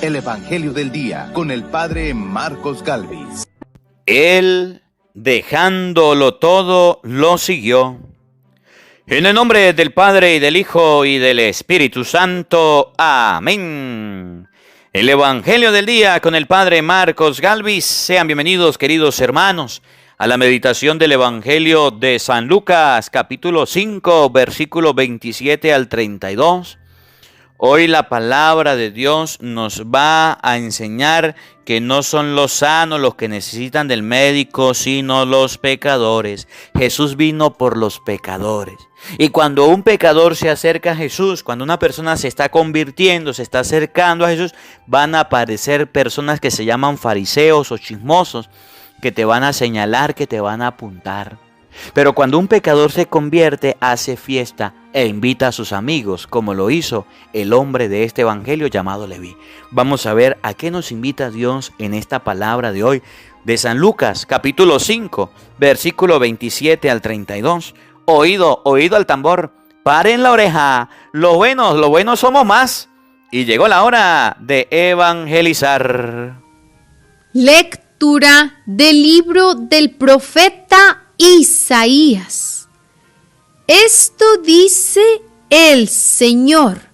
el Evangelio del Día con el Padre Marcos Gálvez. Él, dejándolo todo, lo siguió. En el nombre del Padre, y del Hijo, y del Espíritu Santo. Amén. El Evangelio del Día con el Padre Marcos Gálvez. Sean bienvenidos, queridos hermanos, a la meditación del Evangelio de San Lucas, capítulo 5, versículo 27 al 32. Hoy la palabra de Dios nos va a enseñar que no son los sanos los que necesitan del médico, sino los pecadores. Jesús vino por los pecadores. Y cuando un pecador se acerca a Jesús, cuando una persona se está convirtiendo, se está acercando a Jesús, van a aparecer personas que se llaman fariseos o chismosos, que te van a señalar, que te van a apuntar. Pero cuando un pecador se convierte, hace fiesta e invita a sus amigos, como lo hizo el hombre de este evangelio llamado Leví. Vamos a ver a qué nos invita Dios en esta palabra de hoy de San Lucas, capítulo 5, versículo 27 al 32. Oído al tambor, paren la oreja, los buenos somos más. Y llegó la hora de evangelizar. Lectura del libro del profeta Isaías. Esto dice el Señor: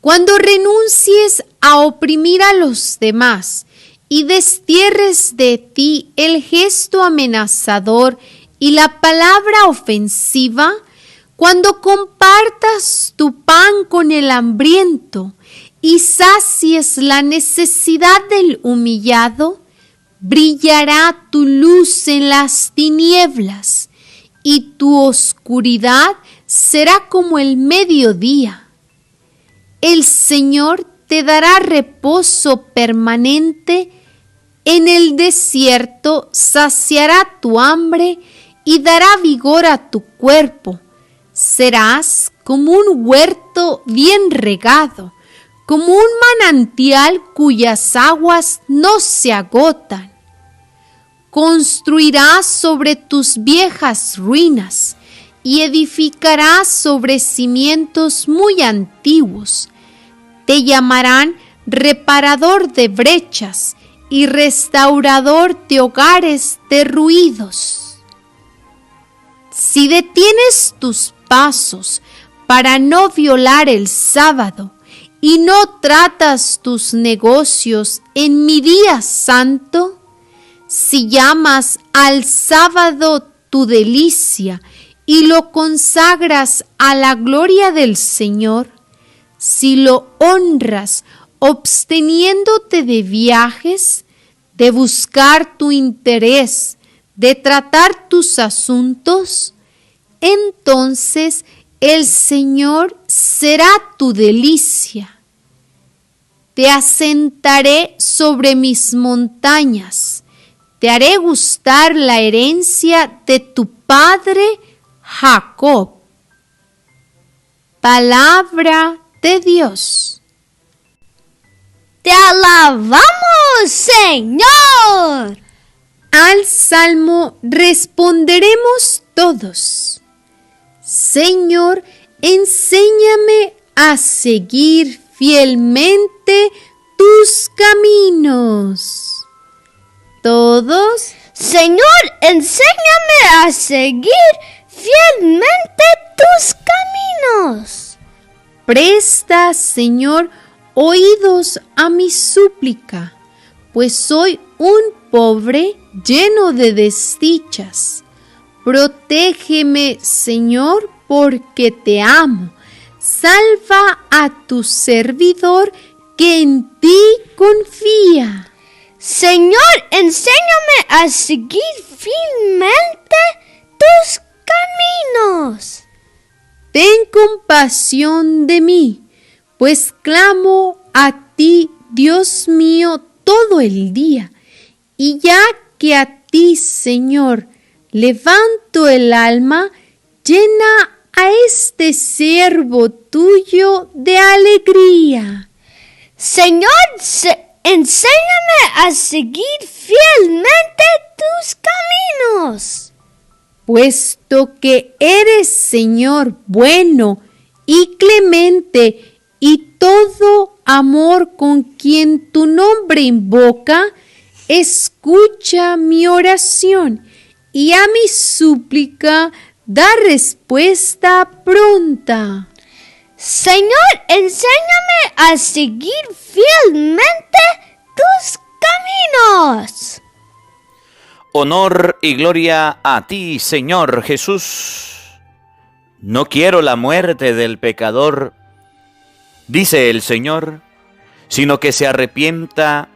cuando renuncies a oprimir a los demás y destierres de ti el gesto amenazador y la palabra ofensiva, cuando compartas tu pan con el hambriento y sacies la necesidad del humillado, brillará tu luz en las tinieblas, y tu oscuridad será como el mediodía. El Señor te dará reposo permanente, en el desierto saciará tu hambre y dará vigor a tu cuerpo. Serás como un huerto bien regado, como un manantial cuyas aguas no se agotan. Construirás sobre tus viejas ruinas y edificarás sobre cimientos muy antiguos. Te llamarán reparador de brechas y restaurador de hogares derruidos. Si detienes tus pasos para no violar el sábado y no tratas tus negocios en mi día santo, si llamas al sábado tu delicia y lo consagras a la gloria del Señor, si lo honras absteniéndote de viajes, de buscar tu interés, de tratar tus asuntos, entonces el Señor será tu delicia. Te asentaré sobre mis montañas, te haré gustar la herencia de tu padre Jacob. Palabra de Dios. ¡Te alabamos, Señor! Al salmo responderemos todos: Señor, enséñame a seguir fielmente tus caminos. Todos: Señor, enséñame a seguir fielmente tus caminos. Presta, Señor, oídos a mi súplica, pues soy un pobre lleno de desdichas. Protégeme, Señor, porque te amo. Salva a tu servidor que en ti confía. Señor, enséñame a seguir fielmente tus caminos. Ten compasión de mí, pues clamo a ti, Dios mío, todo el día. Y ya que a ti, Señor, levanto el alma, llena a este siervo tuyo de alegría. Señor, enséñame a seguir fielmente tus caminos. Puesto que eres, Señor, bueno y clemente y todo amor con quien tu nombre invoca, escucha mi oración y a mi súplica da respuesta pronta. Señor, enséñame a seguir fielmente tus caminos. Honor y gloria a ti, Señor Jesús. No quiero la muerte del pecador, dice el Señor, sino que se arrepienta,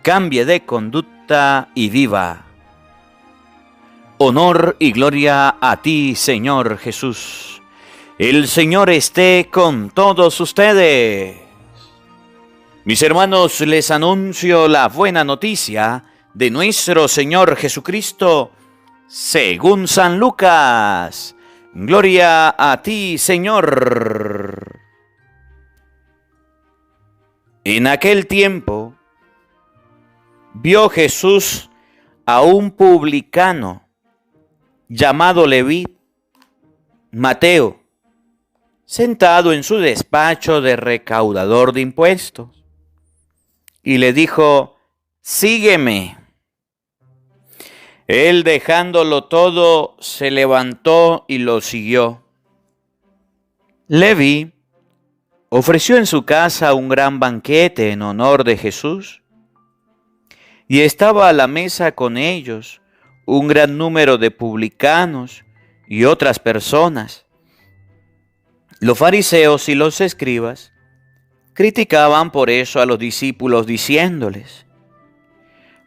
cambie de conducta y viva. Honor y gloria a ti, Señor Jesús. El Señor esté con todos ustedes. Mis hermanos, les anuncio la buena noticia de nuestro Señor Jesucristo, según San Lucas. Gloria a ti, Señor. En aquel tiempo, vio Jesús a un publicano llamado Leví, Mateo, sentado en su despacho de recaudador de impuestos, y le dijo: sígueme. Él, dejándolo todo, se levantó y lo siguió. Leví ofreció en su casa un gran banquete en honor de Jesús, y estaba a la mesa con ellos un gran número de publicanos y otras personas. Los fariseos y los escribas criticaban por eso a los discípulos, diciéndoles: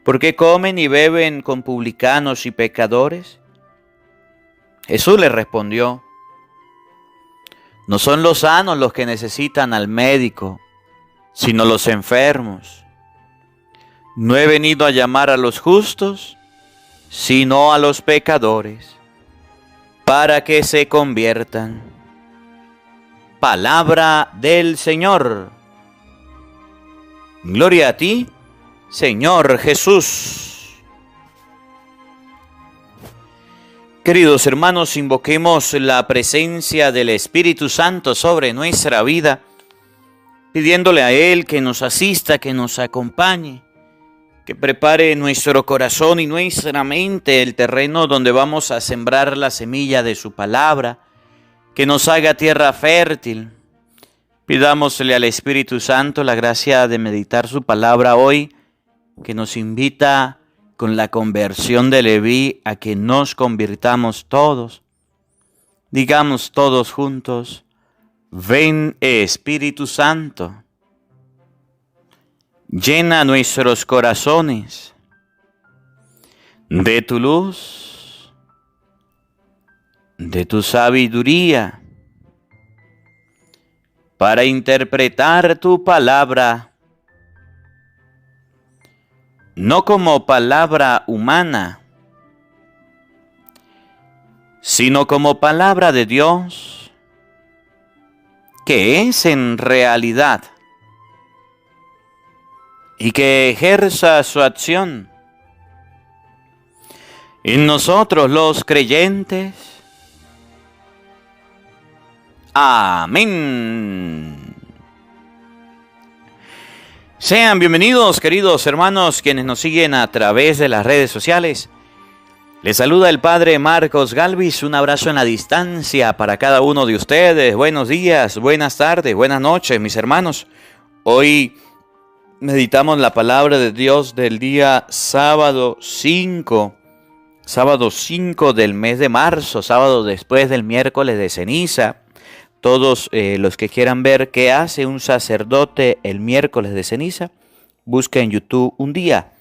¿por qué comen y beben con publicanos y pecadores? Jesús les respondió: no son los sanos los que necesitan al médico, sino los enfermos. No he venido a llamar a los justos, sino a los pecadores, para que se conviertan. Palabra del Señor. Gloria a ti, Señor Jesús. Queridos hermanos, invoquemos la presencia del Espíritu Santo sobre nuestra vida, pidiéndole a Él que nos asista, que nos acompañe, que prepare nuestro corazón y nuestra mente, el terreno donde vamos a sembrar la semilla de su palabra, que nos haga tierra fértil. Pidámosle al Espíritu Santo la gracia de meditar su palabra hoy, que nos invita con la conversión de Leví a que nos convirtamos todos. Digamos todos juntos: ven, Espíritu Santo, llena nuestros corazones de tu luz, de tu sabiduría, para interpretar tu palabra, no como palabra humana, sino como palabra de Dios, que es en realidad, y que ejerza su acción en nosotros los creyentes. Amén. Sean bienvenidos, queridos hermanos, quienes nos siguen a través de las redes sociales. Les saluda el Padre Marcos Galvis. Un abrazo en la distancia para cada uno de ustedes. Buenos días, buenas tardes, buenas noches, mis hermanos. Hoy meditamos la palabra de Dios del día sábado 5 del mes de marzo, sábado después del miércoles de ceniza. Todos los que quieran ver qué hace un sacerdote el miércoles de ceniza, busca en YouTube Un Día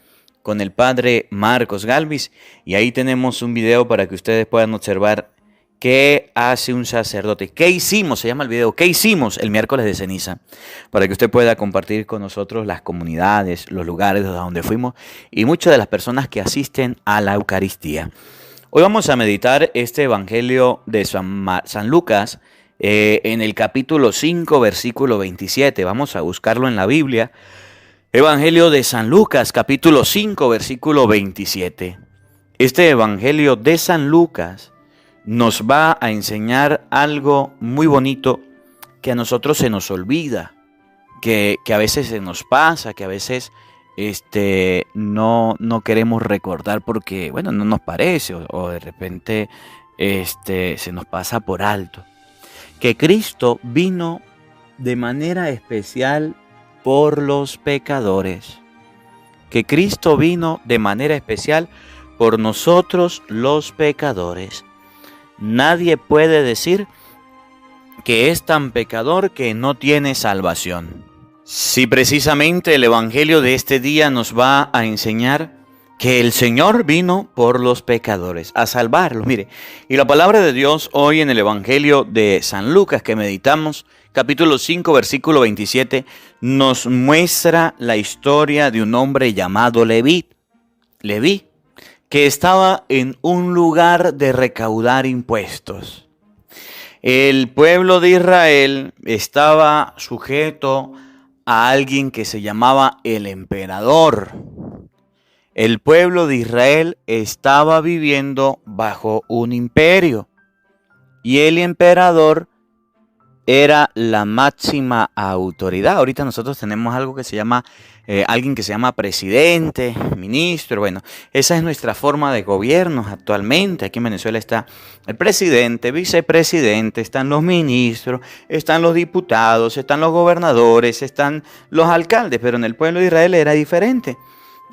con el Padre Marcos Galvis, y ahí tenemos un video para que ustedes puedan observar qué hace un sacerdote. ¿Qué hicimos? Se llama el video, ¿qué hicimos el miércoles de ceniza? Para que usted pueda compartir con nosotros las comunidades, los lugares a donde fuimos y muchas de las personas que asisten a la Eucaristía. Hoy vamos a meditar este Evangelio de San Lucas, en el capítulo 5, versículo 27. Vamos a buscarlo en la Biblia. Evangelio de San Lucas, capítulo 5, versículo 27. Este Evangelio de San Lucas nos va a enseñar algo muy bonito que a nosotros se nos olvida que a veces se nos pasa, que a veces no queremos recordar porque, bueno, no nos parece o de repente se nos pasa por alto. Que Cristo vino de manera especial por los pecadores. Que Cristo vino de manera especial por nosotros los pecadores. Nadie puede decir que es tan pecador que no tiene salvación. Si precisamente el Evangelio de este día nos va a enseñar que el Señor vino por los pecadores, a salvarlos. Mire, y la palabra de Dios hoy en el Evangelio de San Lucas que meditamos, capítulo 5, versículo 27, nos muestra la historia de un hombre llamado Leví, que estaba en un lugar de recaudar impuestos. El pueblo de Israel estaba sujeto a alguien que se llamaba el emperador. El pueblo de Israel estaba viviendo bajo un imperio y el emperador era la máxima autoridad. Ahorita nosotros tenemos algo que se llama, alguien que se llama presidente, ministro. Bueno, esa es nuestra forma de gobierno actualmente. Aquí en Venezuela está el presidente, vicepresidente, están los ministros, están los diputados, están los gobernadores, están los alcaldes. Pero en el pueblo de Israel era diferente.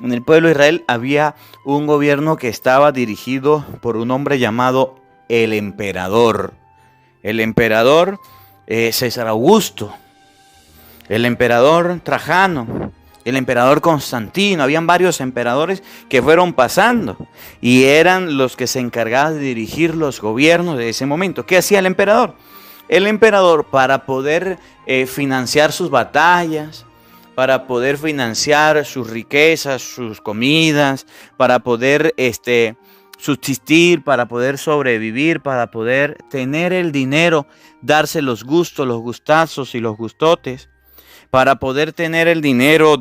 En el pueblo de Israel había un gobierno que estaba dirigido por un hombre llamado el emperador. El emperador César Augusto, el emperador Trajano, el emperador Constantino. Habían varios emperadores que fueron pasando y eran los que se encargaban de dirigir los gobiernos de ese momento. ¿Qué hacía el emperador? El emperador, para poder financiar sus batallas, para poder financiar sus riquezas, sus comidas, para poder subsistir, para poder sobrevivir, para poder tener el dinero, darse los gustos, los gustazos y los gustotes, para poder tener el dinero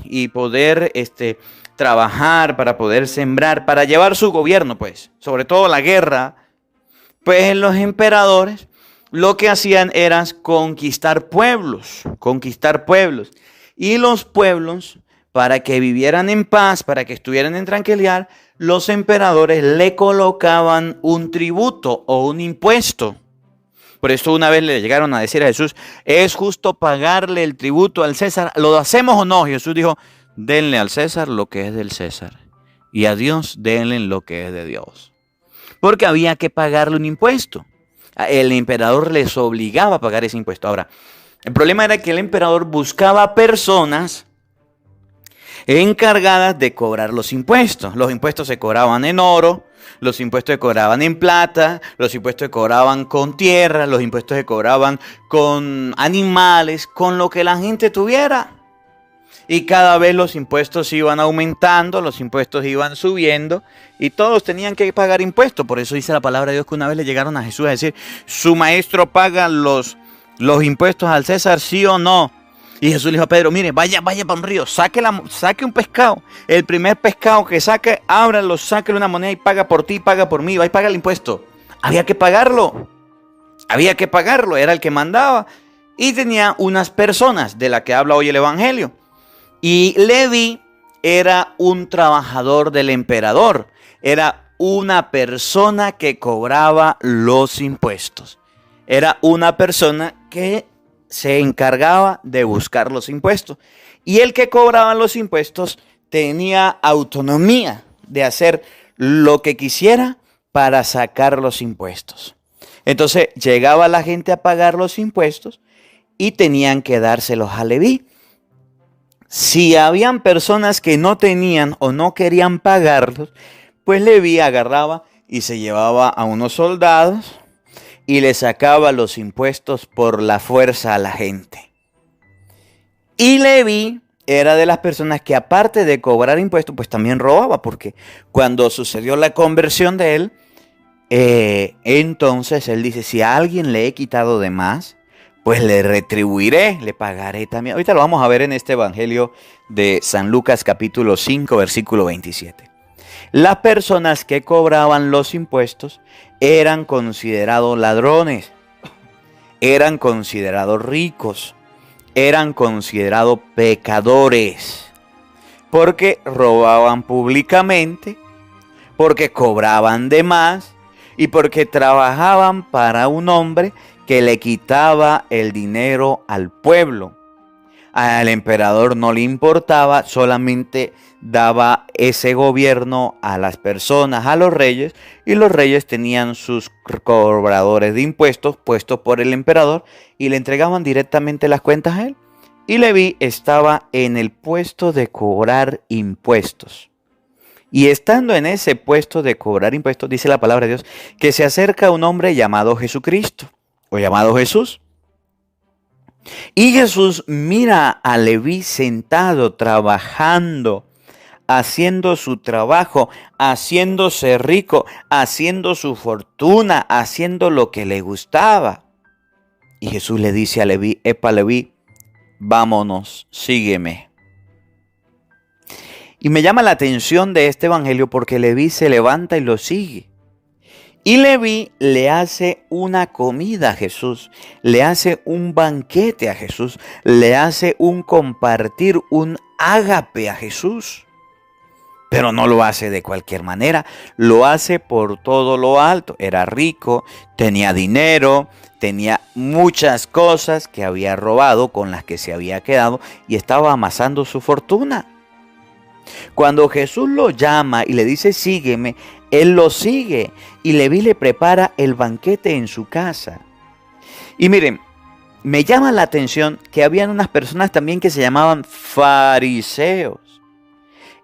y poder trabajar, para poder sembrar, para llevar su gobierno, pues, sobre todo la guerra. Pues los emperadores lo que hacían era conquistar pueblos. Y los pueblos, para que vivieran en paz, para que estuvieran en tranquilidad, los emperadores le colocaban un tributo o un impuesto. Por eso una vez le llegaron a decir a Jesús, ¿es justo pagarle el tributo al César? ¿Lo hacemos o no? Y Jesús dijo, denle al César lo que es del César y a Dios denle lo que es de Dios. Porque había que pagarle un impuesto. El emperador les obligaba a pagar ese impuesto. Ahora, el problema era que el emperador buscaba personas encargadas de cobrar los impuestos. Los impuestos se cobraban en oro, los impuestos se cobraban en plata, los impuestos se cobraban con tierra, los impuestos se cobraban con animales, con lo que la gente tuviera. Y cada vez los impuestos iban aumentando, los impuestos iban subiendo y todos tenían que pagar impuestos. Por eso dice la palabra de Dios que una vez le llegaron a Jesús a decir, ¿su maestro paga los impuestos al César, sí o no? Y Jesús le dijo a Pedro, mire, vaya para un río, saque un pescado. El primer pescado que saque, ábralo, sáquele una moneda y paga por ti, paga por mí, va y paga el impuesto. Había que pagarlo, era el que mandaba. Y tenía unas personas de las que habla hoy el Evangelio. Y Leví era un trabajador del emperador, era una persona que cobraba los impuestos. Era una persona que se encargaba de buscar los impuestos. Y el que cobraba los impuestos tenía autonomía de hacer lo que quisiera para sacar los impuestos. Entonces llegaba la gente a pagar los impuestos y tenían que dárselos a Leví. Si habían personas que no tenían o no querían pagarlos, pues Leví agarraba y se llevaba a unos soldados y le sacaba los impuestos por la fuerza a la gente. Y Leví era de las personas que aparte de cobrar impuestos, pues también robaba, porque cuando sucedió la conversión de él, entonces él dice, si a alguien le he quitado de más, pues le retribuiré, le pagaré también. Ahorita lo vamos a ver en este Evangelio de San Lucas capítulo 5, versículo 27. Las personas que cobraban los impuestos eran considerados ladrones, eran considerados ricos, eran considerados pecadores, porque robaban públicamente, porque cobraban de más y porque trabajaban para un hombre que le quitaba el dinero al pueblo. Al emperador no le importaba, solamente daba ese gobierno a las personas, a los reyes, y los reyes tenían sus cobradores de impuestos puestos por el emperador y le entregaban directamente las cuentas a él. Y Leví estaba en el puesto de cobrar impuestos. Y estando en ese puesto de cobrar impuestos, dice la palabra de Dios, que se acerca un hombre llamado Jesucristo, o llamado Jesús. Y Jesús mira a Leví sentado, trabajando, haciendo su trabajo, haciéndose rico, haciendo su fortuna, haciendo lo que le gustaba. Y Jesús le dice a Leví: epa Leví, vámonos, sígueme. Y me llama la atención de este evangelio porque Leví se levanta y lo sigue. Y Leví le hace una comida a Jesús, le hace un banquete a Jesús, le hace un compartir, un ágape a Jesús. Pero no lo hace de cualquier manera, lo hace por todo lo alto. Era rico, tenía dinero, tenía muchas cosas que había robado, con las que se había quedado, y estaba amasando su fortuna. Cuando Jesús lo llama y le dice sígueme, él lo sigue y Leví le prepara el banquete en su casa. Y miren, me llama la atención que habían unas personas también que se llamaban fariseos,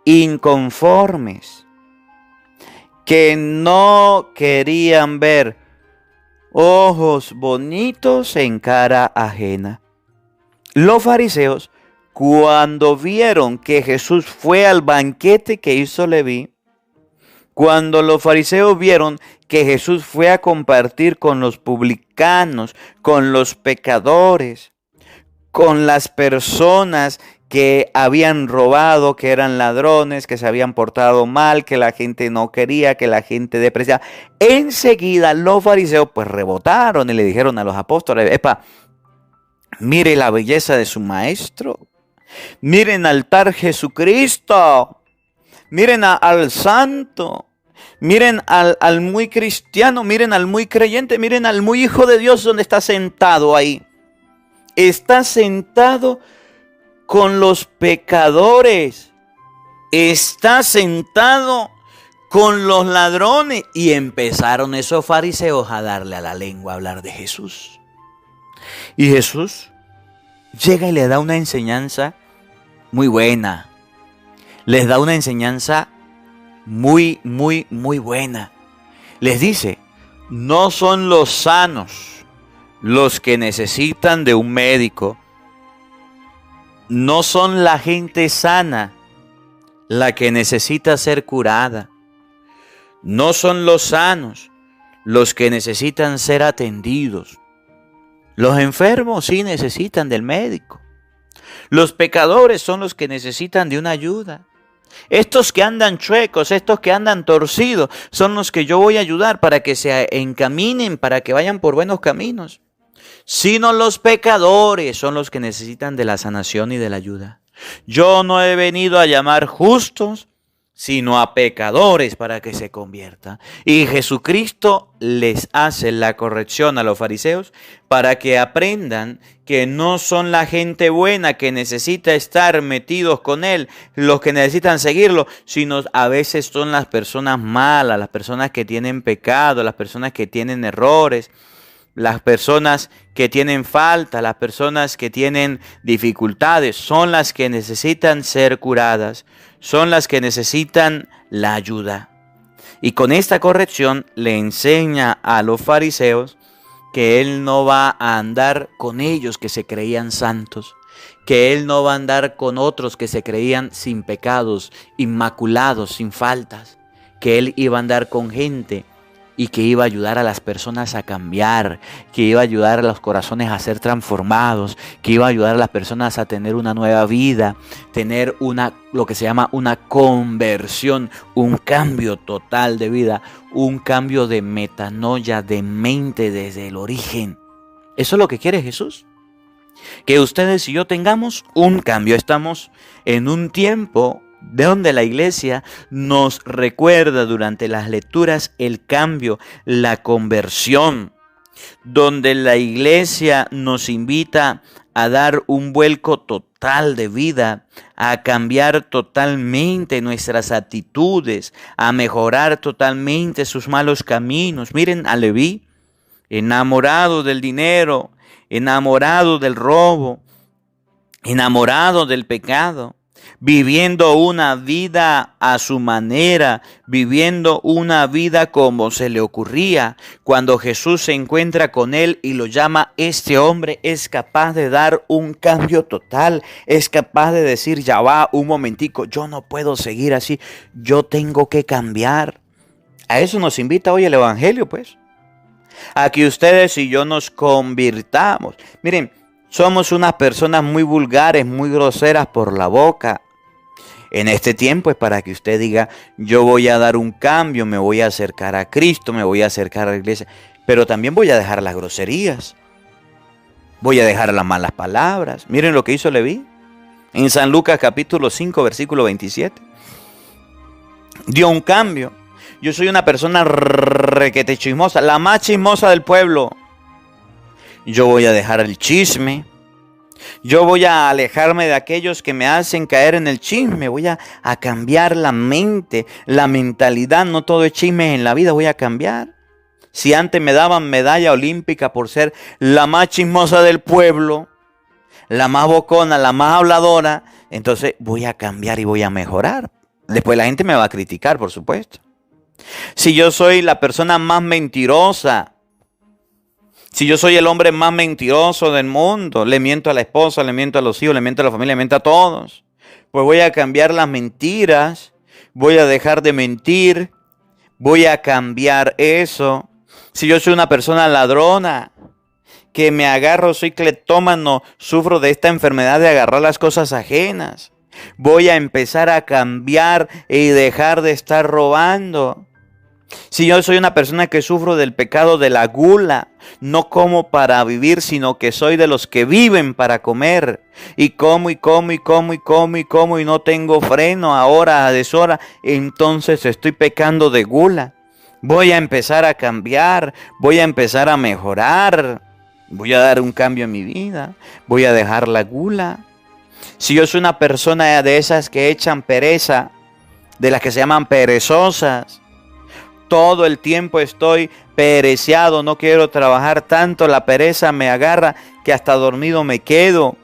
inconformes, que no querían ver ojos bonitos en cara ajena. Los fariseos, cuando vieron que Jesús fue al banquete que hizo Leví, cuando los fariseos vieron que Jesús fue a compartir con los publicanos, con los pecadores, con las personas que habían robado, que eran ladrones, que se habían portado mal, que la gente no quería, que la gente despreciaba, enseguida los fariseos pues rebotaron y le dijeron a los apóstoles: epa, mire la belleza de su maestro, miren al tal Jesucristo, miren al santo, miren al muy cristiano, miren al muy creyente, miren al muy hijo de Dios donde está sentado ahí. Está sentado con los pecadores, está sentado con los ladrones. Y empezaron esos fariseos a darle a la lengua a hablar de Jesús. Y Jesús llega y le da una enseñanza muy buena. Les da una enseñanza muy buena. Les dice: no son los sanos los que necesitan de un médico. No son la gente sana la que necesita ser curada. No son los sanos los que necesitan ser atendidos. Los enfermos sí necesitan del médico. Los pecadores son los que necesitan de una ayuda. Estos que andan chuecos, estos que andan torcidos, son los que yo voy a ayudar para que se encaminen, para que vayan por buenos caminos. Sino los pecadores son los que necesitan de la sanación y de la ayuda. Yo no he venido a llamar justos, sino a pecadores para que se conviertan. Y Jesucristo les hace la corrección a los fariseos para que aprendan que no son la gente buena que necesita estar metidos con Él, los que necesitan seguirlo, sino a veces son las personas malas, las personas que tienen pecado, las personas que tienen errores, las personas que tienen falta, las personas que tienen dificultades, son las que necesitan ser curadas, son las que necesitan la ayuda. Y con esta corrección le enseña a los fariseos que Él no va a andar con ellos que se creían santos, que Él no va a andar con otros que se creían sin pecados, inmaculados, sin faltas, que Él iba a andar con gente y que iba a ayudar a las personas a cambiar, que iba a ayudar a los corazones a ser transformados, que iba a ayudar a las personas a tener una nueva vida, tener lo que se llama una conversión, un cambio total de vida, un cambio de metanoia, de mente desde el origen. Eso es lo que quiere Jesús. Que ustedes y yo tengamos un cambio. Estamos en un tiempo de donde la iglesia nos recuerda durante las lecturas el cambio, la conversión, donde la iglesia nos invita a dar un vuelco total de vida, a cambiar totalmente nuestras actitudes, a mejorar totalmente sus malos caminos. Miren a Leví, enamorado del dinero, enamorado del robo, enamorado del pecado, viviendo una vida a su manera, viviendo una vida como se le ocurría. Cuando Jesús se encuentra con él y lo llama, este hombre es capaz de dar un cambio total, es capaz de decir, ya va, un momentico, yo no puedo seguir así, yo tengo que cambiar. A eso nos invita hoy el Evangelio, pues, a que ustedes y yo nos convirtamos. Miren, somos unas personas muy vulgares, muy groseras por la boca. En este tiempo es para que usted diga, yo voy a dar un cambio, me voy a acercar a Cristo, me voy a acercar a la iglesia. Pero también voy a dejar las groserías. Voy a dejar las malas palabras. Miren lo que hizo Leví. En San Lucas capítulo 5, versículo 27. Dio un cambio. Yo soy una persona requete chismosa, la más chismosa del pueblo. Yo voy a dejar el chisme. Yo voy a alejarme de aquellos que me hacen caer en el chisme. Voy a cambiar la mente, la mentalidad. No todo es chisme en la vida, voy a cambiar. Si antes me daban medalla olímpica por ser la más chismosa del pueblo, la más bocona, la más habladora, entonces voy a cambiar y voy a mejorar. Después la gente me va a criticar, por supuesto. Si yo soy la persona más mentirosa, si yo soy el hombre más mentiroso del mundo, le miento a la esposa, le miento a los hijos, le miento a la familia, le miento a todos, pues voy a cambiar las mentiras, voy a dejar de mentir, voy a cambiar eso. Si yo soy una persona ladrona, que me agarro, soy cleptómano, sufro de esta enfermedad de agarrar las cosas ajenas, voy a empezar a cambiar y dejar de estar robando. Si yo soy una persona que sufro del pecado de la gula, no como para vivir, sino que soy de los que viven para comer. Y como y como y como y como y como y no tengo freno ahora a deshora, entonces estoy pecando de gula. Voy a empezar a cambiar, voy a empezar a mejorar, voy a dar un cambio en mi vida, voy a dejar la gula. Si yo soy una persona de esas que echan pereza, de las que se llaman perezosas, todo el tiempo estoy pereciado, no quiero trabajar tanto, la pereza me agarra que hasta dormido me quedo.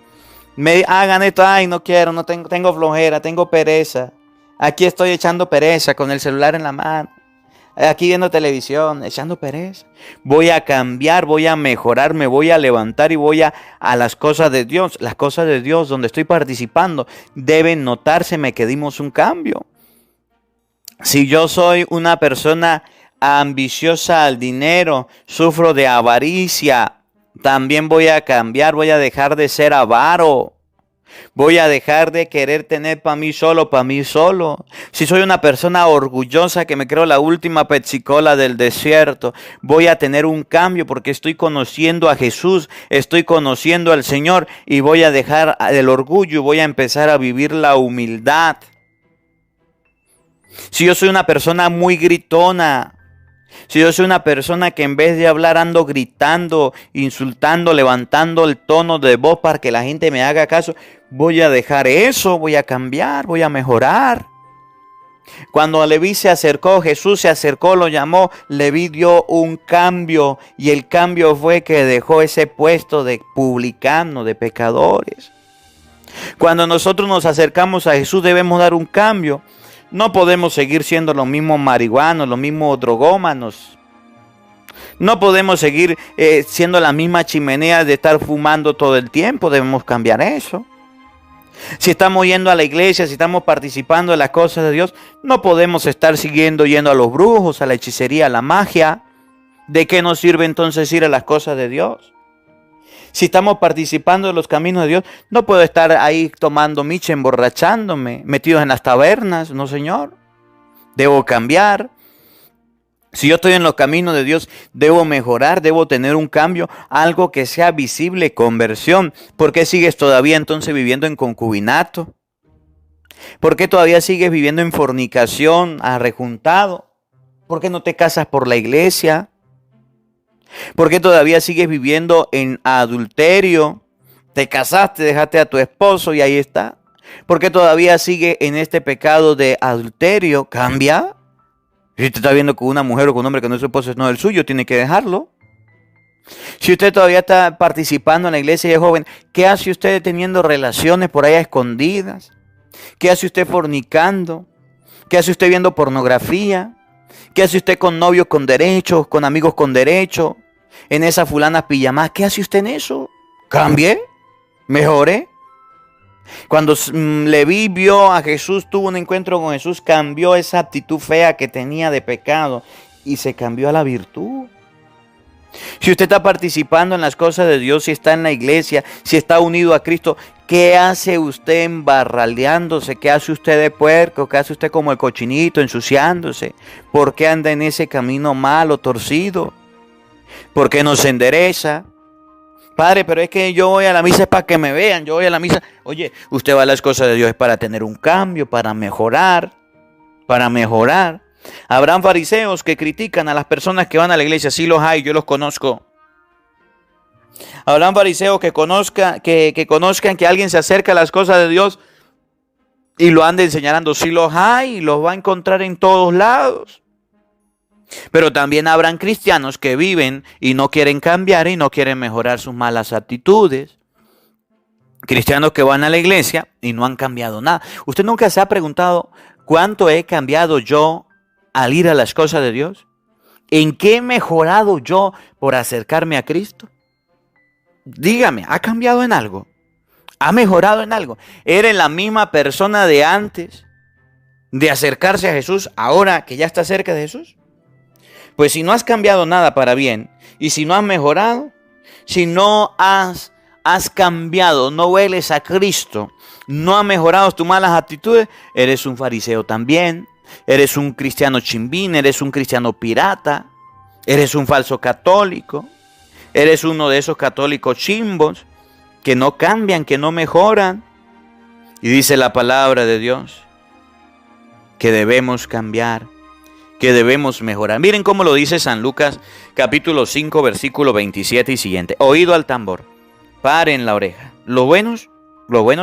Me hagan esto, ay, no quiero, no tengo flojera, tengo pereza. Aquí estoy echando pereza con el celular en la mano. Aquí viendo televisión, echando pereza. Voy a cambiar, voy a mejorar, me voy a levantar y voy a las cosas de Dios. Las cosas de Dios donde estoy participando deben notárseme que dimos un cambio. Si yo soy una persona ambiciosa al dinero, sufro de avaricia, también voy a cambiar, voy a dejar de ser avaro. Voy a dejar de querer tener para mí solo, para mí solo. Si soy una persona orgullosa que me creo la última pepsicola del desierto, voy a tener un cambio porque estoy conociendo a Jesús, estoy conociendo al Señor y voy a dejar el orgullo y voy a empezar a vivir la humildad. Si yo soy una persona muy gritona, si yo soy una persona que en vez de hablar ando gritando, insultando, levantando el tono de voz para que la gente me haga caso, voy a dejar eso, voy a cambiar, voy a mejorar. Cuando Leví se acercó, Jesús se acercó, lo llamó, Leví dio un cambio y el cambio fue que dejó ese puesto de publicano, de pecadores. Cuando nosotros nos acercamos a Jesús debemos dar un cambio. No podemos seguir siendo los mismos marihuanos, los mismos drogómanos. No podemos seguir siendo la misma chimenea de estar fumando todo el tiempo. Debemos cambiar eso. Si estamos yendo a la iglesia, si estamos participando en las cosas de Dios, no podemos estar yendo a los brujos, a la hechicería, a la magia. ¿De qué nos sirve entonces ir a las cosas de Dios? Si estamos participando en los caminos de Dios, no puedo estar ahí tomando miche, emborrachándome, metidos en las tabernas. No, Señor. Debo cambiar. Si yo estoy en los caminos de Dios, debo mejorar, debo tener un cambio, algo que sea visible, conversión. ¿Por qué sigues todavía entonces viviendo en concubinato? ¿Por qué todavía sigues viviendo en fornicación, arrejuntado? ¿Por qué no te casas por la iglesia? ¿Por qué todavía sigues viviendo en adulterio? Te casaste, dejaste a tu esposo y ahí está. ¿Por qué todavía sigues en este pecado de adulterio? Cambia. Si usted está viendo con una mujer o con un hombre que no es su esposo, no es el suyo, tiene que dejarlo. Si usted todavía está participando en la iglesia y es joven, ¿qué hace usted teniendo relaciones por ahí escondidas? ¿Qué hace usted fornicando? ¿Qué hace usted viendo pornografía? ¿Qué hace usted con novios con derechos, con amigos con derechos? En esas fulanas pijamadas, ¿qué hace usted en eso? Cambie, mejore. Cuando Leví vio a Jesús, tuvo un encuentro con Jesús, cambió esa actitud fea que tenía de pecado y se cambió a la virtud. Si usted está participando en las cosas de Dios, si está en la iglesia, si está unido a Cristo, ¿qué hace usted embarraleándose? ¿Qué hace usted de puerco? ¿Qué hace usted como el cochinito ensuciándose? ¿Por qué anda en ese camino malo, torcido? ¿Por qué no se endereza? Padre, pero es que yo voy a la misa es para que me vean, yo voy a la misa. Oye, usted va a las cosas de Dios es para tener un cambio, para mejorar, para mejorar. Habrán fariseos que critican a las personas que van a la iglesia, sí los hay, yo los conozco. Habrán fariseos que conozcan que alguien se acerca a las cosas de Dios y lo ande enseñando, sí los hay, y los va a encontrar en todos lados. Pero también habrán cristianos que viven y no quieren cambiar y no quieren mejorar sus malas actitudes. Cristianos que van a la iglesia y no han cambiado nada. ¿Usted nunca se ha preguntado cuánto he cambiado yo al ir a las cosas de Dios? ¿En qué he mejorado yo por acercarme a Cristo? Dígame, ¿ha cambiado en algo? ¿Ha mejorado en algo? ¿Eres la misma persona de antes de acercarse a Jesús ahora que ya está cerca de Jesús? Pues si no has cambiado nada para bien, y si no has mejorado, si no has cambiado, no hueles a Cristo, no has mejorado tus malas actitudes, eres un fariseo también, eres un cristiano chimbín, eres un cristiano pirata, eres un falso católico, eres uno de esos católicos chimbos que no cambian, que no mejoran. Y dice la palabra de Dios que debemos cambiar, que debemos mejorar. Miren cómo lo dice San Lucas, capítulo 5, versículo 27 y siguiente. Oído al tambor, paren la oreja. Los buenos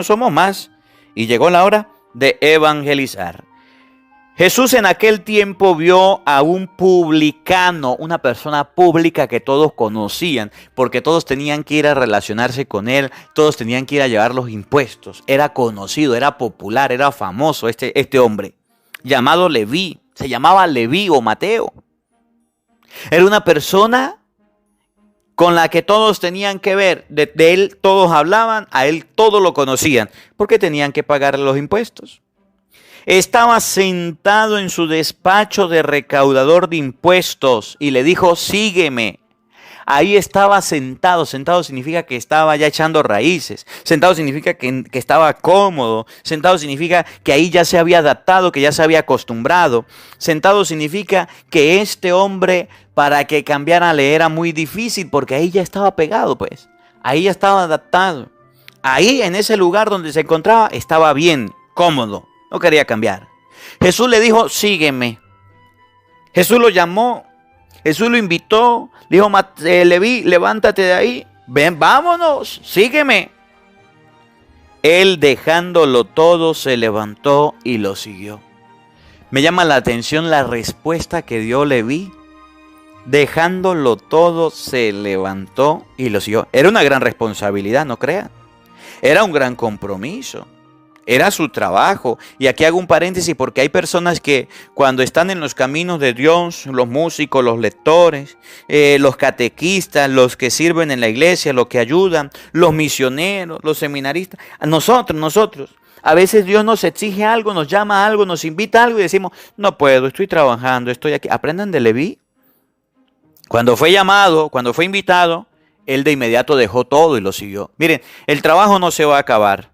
somos más. Y llegó la hora de evangelizar. Jesús en aquel tiempo vio a un publicano, una persona pública que todos conocían, porque todos tenían que ir a relacionarse con él, todos tenían que ir a llevar los impuestos. Era conocido, era popular, era famoso este hombre, llamado Leví. Se llamaba Leví o Mateo. Era una persona con la que todos tenían que ver. De él todos hablaban, a él todos lo conocían, porque tenían que pagar los impuestos. Estaba sentado en su despacho de recaudador de impuestos y le dijo, sígueme. Ahí estaba sentado. Sentado significa que estaba ya echando raíces. Sentado significa que estaba cómodo. Sentado significa que ahí ya se había adaptado, que ya se había acostumbrado. Sentado significa que este hombre, para que cambiara, le era muy difícil, porque ahí ya estaba pegado, pues. Ahí ya estaba adaptado. Ahí, en ese lugar donde se encontraba, estaba bien, cómodo. No quería cambiar. Jesús le dijo, sígueme. Jesús lo llamó. Jesús lo invitó, le dijo, Leví, levántate de ahí, ven, vámonos, sígueme. Él, dejándolo todo, se levantó y lo siguió. Me llama la atención la respuesta que dio Leví. Dejándolo todo, se levantó y lo siguió. Era una gran responsabilidad, no crean. Era un gran compromiso. Era su trabajo. Y aquí hago un paréntesis porque hay personas que cuando están en los caminos de Dios, los músicos, los lectores, los catequistas, los que sirven en la iglesia, los que ayudan, los misioneros, los seminaristas, nosotros, a veces Dios nos exige algo, nos llama a algo, nos invita a algo y decimos, no puedo, estoy trabajando, estoy aquí. Aprendan de Leví. Cuando fue llamado, cuando fue invitado, él de inmediato dejó todo y lo siguió. Miren, el trabajo no se va a acabar.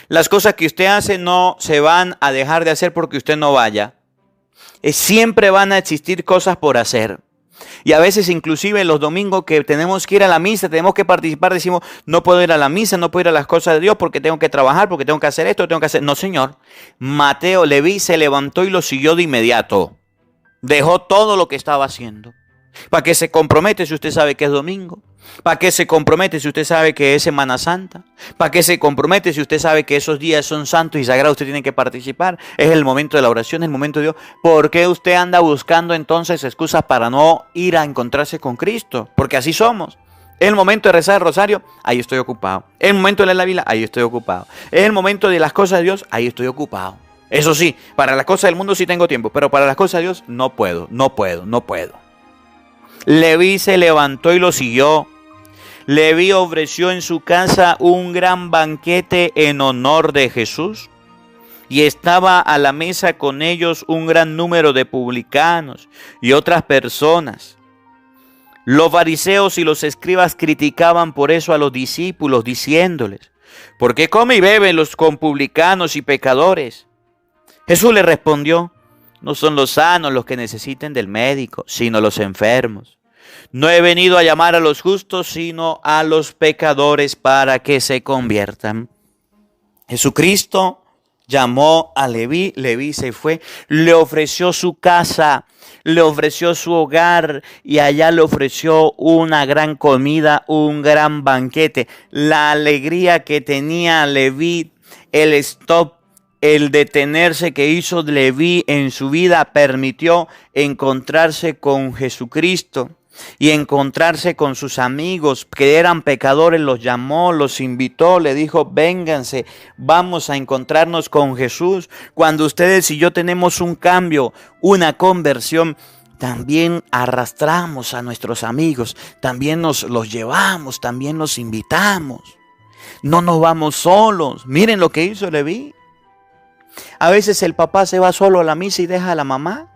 Las cosas que usted hace no se van a dejar de hacer porque usted no vaya. Siempre van a existir cosas por hacer. Y a veces inclusive los domingos que tenemos que ir a la misa, tenemos que participar, decimos, no puedo ir a la misa, no puedo ir a las cosas de Dios porque tengo que trabajar, porque tengo que hacer esto, tengo que hacer... No, Señor. Leví se levantó y lo siguió de inmediato. Dejó todo lo que estaba haciendo. ¿Para qué se compromete si usted sabe que es domingo? ¿Para qué se compromete si usted sabe que es Semana Santa? ¿Para qué se compromete si usted sabe que esos días son santos y sagrados? Usted tiene que participar. Es el momento de la oración, es el momento de Dios. ¿Por qué usted anda buscando entonces excusas para no ir a encontrarse con Cristo? Porque así somos. Es el momento de rezar el rosario, ahí estoy ocupado. Es el momento de leer la Biblia, ahí estoy ocupado. Es el momento de las cosas de Dios, ahí estoy ocupado. Eso sí, para las cosas del mundo sí tengo tiempo, pero para las cosas de Dios no puedo. Leví se levantó y lo siguió. Leví ofreció en su casa un gran banquete en honor de Jesús. Y estaba a la mesa con ellos un gran número de publicanos y otras personas. Los fariseos y los escribas criticaban por eso a los discípulos, diciéndoles, ¿por qué come y bebe con publicanos y pecadores? Jesús le respondió, no son los sanos los que necesiten del médico, sino los enfermos. No he venido a llamar a los justos, sino a los pecadores para que se conviertan. Jesucristo llamó a Leví, Leví se fue, le ofreció su casa, le ofreció su hogar y allá le ofreció una gran comida, un gran banquete. La alegría que tenía Leví, el detenerse que hizo Leví en su vida permitió encontrarse con Jesucristo y encontrarse con sus amigos que eran pecadores. Los llamó, los invitó, le dijo, vénganse, vamos a encontrarnos con Jesús. Cuando ustedes y yo tenemos un cambio, una conversión, también arrastramos a nuestros amigos, también nos los llevamos, también los invitamos. No nos vamos solos. Miren lo que hizo Leví. A veces el papá se va solo a la misa y deja a la mamá.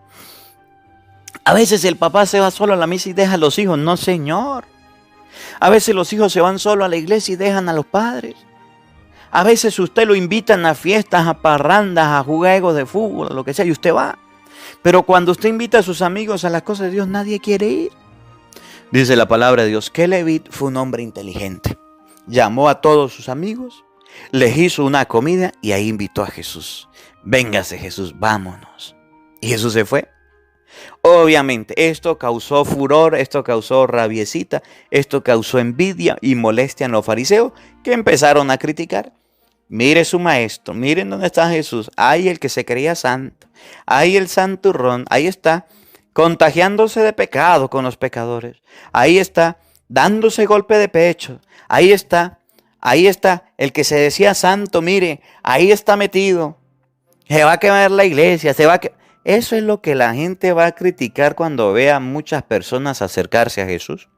A veces el papá se va solo a la misa y deja a los hijos. No, Señor. A veces los hijos se van solo a la iglesia y dejan a los padres. A veces usted lo invitan a fiestas, a parrandas, a juegos de fútbol, lo que sea, y usted va. Pero cuando usted invita a sus amigos a las cosas de Dios, nadie quiere ir. Dice la palabra de Dios que Leví fue un hombre inteligente. Llamó a todos sus amigos, les hizo una comida y ahí invitó a Jesús. Véngase Jesús, vámonos. Y Jesús se fue. Obviamente esto causó furor, esto causó rabiecita, esto causó envidia y molestia en los fariseos que empezaron a criticar. Mire su maestro, miren dónde está Jesús. Ahí el que se creía santo, ahí el santurrón, ahí está contagiándose de pecado con los pecadores. Ahí está dándose golpe de pecho. Ahí está el que se decía santo, mire, ahí está metido. Se va a quemar la iglesia, Eso es lo que la gente va a criticar cuando vea a muchas personas acercarse a Jesús.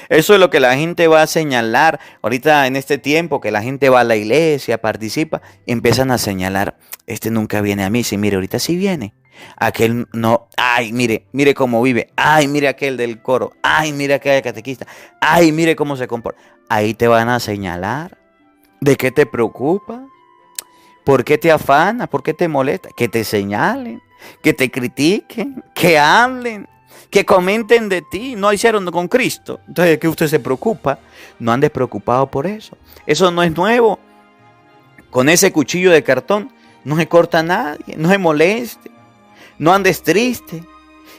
Eso es lo que la gente va a señalar. Ahorita en este tiempo que la gente va a la iglesia, participa, empiezan a señalar, este nunca viene a misa, y mire, ahorita sí viene. Aquel no, ay, mire cómo vive, ay, mire aquel del coro, ay, mire aquel catequista, ay, mire cómo se comporta. Ahí te van a señalar. ¿De qué te preocupa? ¿Por qué te afana? ¿Por qué te molesta? Que te señalen, que te critiquen, que hablen, que comenten de ti. No hicieron con Cristo. Entonces, ¿qué usted se preocupa? No andes preocupado por eso. Eso no es nuevo. Con ese cuchillo de cartón no se corta a nadie, no se moleste, no andes triste.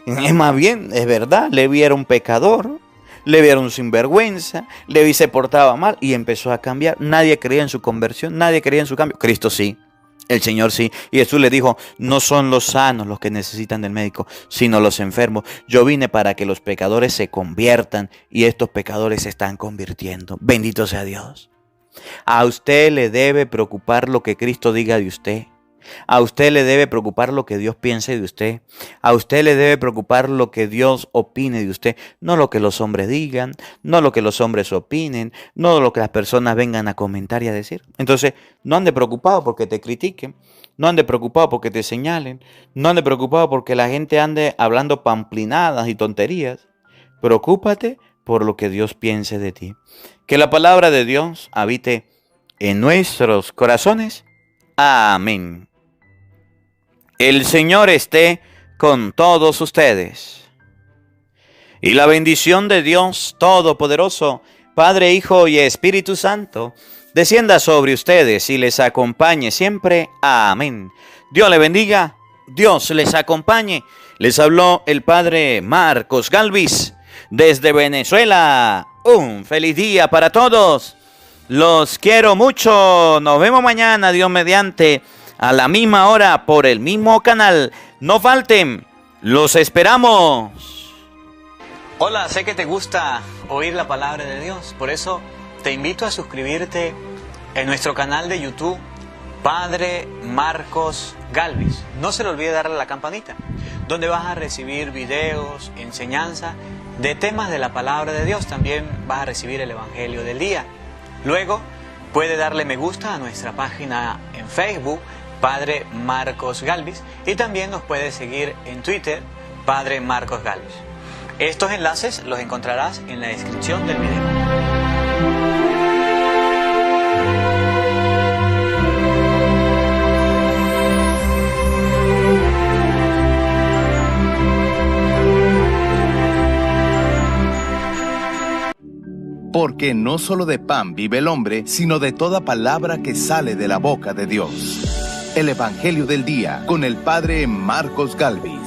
Es más bien, es verdad, Leví era un pecador, Leví era un sinvergüenza, Leví se portaba mal y empezó a cambiar. Nadie creía en su conversión, nadie creía en su cambio. Cristo sí, el Señor sí. Y Jesús le dijo, no son los sanos los que necesitan del médico, sino los enfermos. Yo vine para que los pecadores se conviertan y estos pecadores se están convirtiendo. Bendito sea Dios. A usted le debe preocupar lo que Cristo diga de usted. A usted le debe preocupar lo que Dios piense de usted. A usted le debe preocupar lo que Dios opine de usted. No lo que los hombres digan, no lo que los hombres opinen, no lo que las personas vengan a comentar y a decir. Entonces, no ande preocupado porque te critiquen. No ande preocupado porque te señalen. No ande preocupado porque la gente ande hablando pamplinadas y tonterías. Preocúpate por lo que Dios piense de ti. Que la palabra de Dios habite en nuestros corazones. Amén. El Señor esté con todos ustedes. Y la bendición de Dios Todopoderoso, Padre, Hijo y Espíritu Santo, descienda sobre ustedes y les acompañe siempre. Amén. Dios les bendiga, Dios les acompañe. Les habló el Padre Marcos Galvis desde Venezuela. Un feliz día para todos. Los quiero mucho. Nos vemos mañana, Dios mediante, a la misma hora por el mismo canal. No falten. Los esperamos. Hola, sé que te gusta oír la palabra de Dios. Por eso te invito a suscribirte en nuestro canal de YouTube, Padre Marcos Galvis. No se le olvide darle a la campanita, donde vas a recibir videos, enseñanza de temas de la palabra de Dios. También vas a recibir el Evangelio del día. Luego puede darle me gusta a nuestra página en Facebook, Padre Marcos Galvis, y también nos puede seguir en Twitter, Padre Marcos Galvis. Estos enlaces los encontrarás en la descripción del video. Porque no solo de pan vive el hombre, sino de toda palabra que sale de la boca de Dios. El Evangelio del Día con el Padre Marcos Galvis.